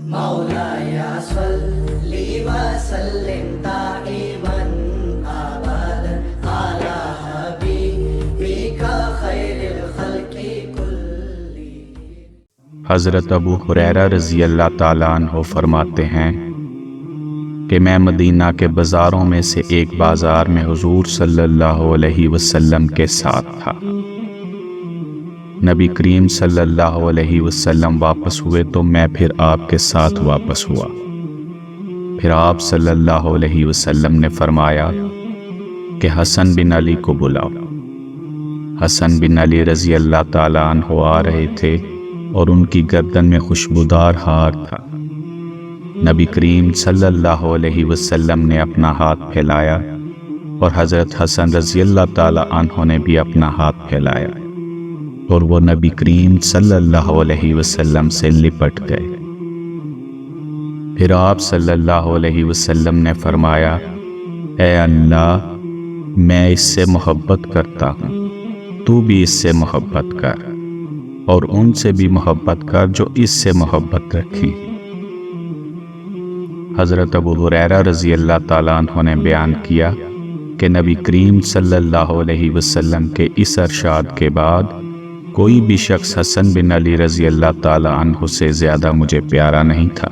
مولاي صل وسلم دائما ابدا على حبيبك خير الخلق كلهم۔ حضرت ابو ہریرہ رضی اللہ تعالیٰ عنہ فرماتے ہیں کہ میں مدینہ کے بازاروں میں سے ایک بازار میں حضور صلی اللہ علیہ وسلم کے ساتھ تھا۔ نبی کریم صلی اللہ علیہ وسلم واپس ہوئے تو میں پھر آپ کے ساتھ واپس ہوا۔ پھر آپ صلی اللہ علیہ وسلم نے فرمایا کہ حسن بن علی کو بلاؤ۔ حسن بن علی رضی اللہ تعالیٰ عنہ آ رہے تھے اور ان کی گردن میں خوشبودار ہار تھا۔ نبی کریم صلی اللہ علیہ وسلم نے اپنا ہاتھ پھیلایا اور حضرت حسن رضی اللہ تعالیٰ عنہ نے بھی اپنا ہاتھ پھیلایا اور وہ نبی کریم صلی اللہ علیہ وسلم سے لپٹ گئے۔ پھر آپ صلی اللہ علیہ وسلم نے فرمایا، اے اللہ، میں اس سے محبت کرتا ہوں، تو بھی اس سے محبت کر، اور ان سے بھی محبت کر جو اس سے محبت رکھی۔ حضرت ابو ہریرہ رضی اللہ تعالیٰ عنہ نے بیان کیا کہ نبی کریم صلی اللہ علیہ وسلم کے اس ارشاد کے بعد کوئی بھی شخص حسن بن علی رضی اللہ تعالیٰ عنہ سے زیادہ مجھے پیارا نہیں تھا۔